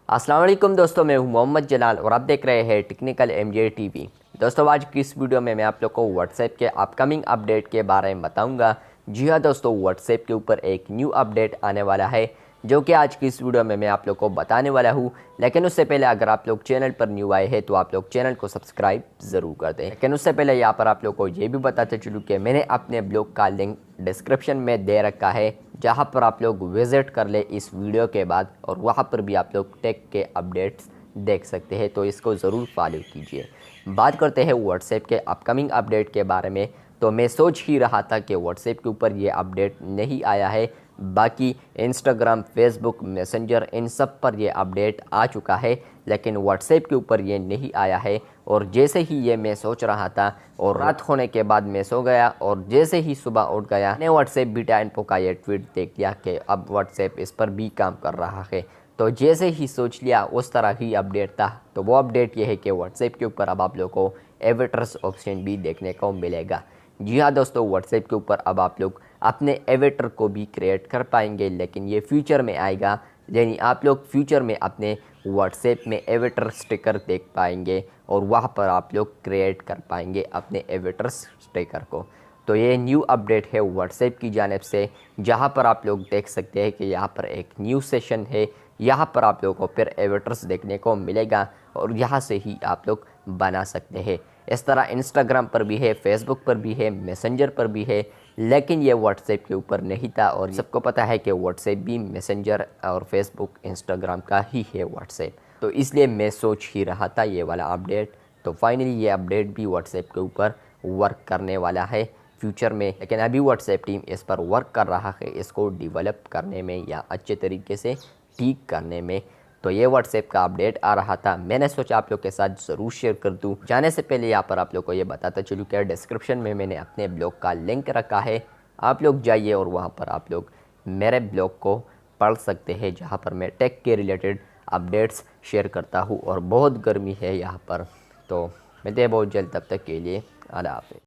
अस्सलाम वालेकुम दोस्तों, मैं हूं मोहम्मद जलाल और आप देख रहे हैं टेक्निकल एमजे टीवी। दोस्तों, आज की इस वीडियो में मैं आप लोग को व्हाट्सएप के अपकमिंग अपडेट के बारे में बताऊंगा। जी हां दोस्तों, व्हाट्सएप के ऊपर एक न्यू अपडेट आने वाला है जो कि आज की इस वीडियो में मैं आप लोग को बताने वाला हूं। लेकिन उससे पहले अगर आप लोग चैनल पर न्यू आए हैं तो आप लोग चैनल को सब्सक्राइब ज़रूर कर दें। लेकिन उससे पहले यहाँ पर आप लोग को ये भी बताते चलूँ कि मैंने अपने ब्लॉग का लिंक डिस्क्रिप्शन में दे रखा है, जहां पर आप लोग विज़िट कर ले इस वीडियो के बाद और वहां पर भी आप लोग टेक के अपडेट्स देख सकते हैं, तो इसको ज़रूर फॉलो कीजिए। बात करते हैं व्हाट्सएप के अपकमिंग अपडेट के बारे में। तो मैं सोच ही रहा था कि व्हाट्सएप के ऊपर ये अपडेट नहीं आया है, बाकी इंस्टाग्राम, फेसबुक, मैसेंजर इन सब पर ये अपडेट आ चुका है, लेकिन व्हाट्सएप के ऊपर ये नहीं आया है। और जैसे ही ये मैं सोच रहा था और रात होने के बाद मैं सो गया और जैसे ही सुबह उठ गया मैंने व्हाट्सएप बीटा इन्फो का ये ट्वीट देख लिया कि अब व्हाट्सएप इस पर भी काम कर रहा है। तो जैसे ही सोच लिया उस तरह ही अपडेट था। तो वो अपडेट ये है कि व्हाट्सएप के ऊपर अब आप लोग को एवेटर्स ऑप्शन भी देखने को मिलेगा। जी हाँ दोस्तों, व्हाट्सएप के ऊपर अब आप लोग अपने एवेटर को भी क्रिएट कर पाएंगे, लेकिन ये फ्यूचर में आएगा। यानी आप लोग फ्यूचर में अपने व्हाट्सएप में एवेटर स्टिकर देख पाएंगे और वहाँ पर आप लोग क्रिएट कर पाएंगे अपने एवेटर स्टिकर को। तो ये न्यू अपडेट है व्हाट्सएप की जानिब से, जहाँ पर आप लोग देख सकते हैं कि यहाँ पर एक न्यू सेशन है। यहाँ पर आप लोगों को फिर एवेटर्स देखने को मिलेगा और यहाँ से ही आप लोग बना सकते हैं। इस तरह इंस्टाग्राम पर भी है, फेसबुक पर भी है, मैसेंजर पर भी है, लेकिन ये व्हाट्सएप के ऊपर नहीं था। और सबको पता है कि व्हाट्सएप भी मैसेंजर और फेसबुक, इंस्टाग्राम का ही है व्हाट्सएप। तो इसलिए मैं सोच ही रहा था ये वाला अपडेट। तो फाइनली ये अपडेट भी व्हाट्सएप के ऊपर वर्क करने वाला है फ्यूचर में। लेकिन अभी व्हाट्सएप टीम इस पर वर्क कर रहा है, इसको डेवलप करने में या अच्छे तरीके से ठीक करने में। तो ये व्हाट्सएप का अपडेट आ रहा था, मैंने सोचा आप लोग के साथ ज़रूर शेयर कर दूं। जाने से पहले यहाँ पर आप लोग को ये बताता चलूँ कि डिस्क्रिप्शन में मैंने अपने ब्लॉग का लिंक रखा है, आप लोग जाइए और वहाँ पर आप लोग मेरे ब्लॉग को पढ़ सकते हैं, जहाँ पर मैं टेक के रिलेटेड अपडेट्स शेयर करता हूँ। और बहुत गर्मी है यहाँ पर, तो मिलते हैं बहुत जल्द, तब तक के लिए अल्लाह हाफ़िज़।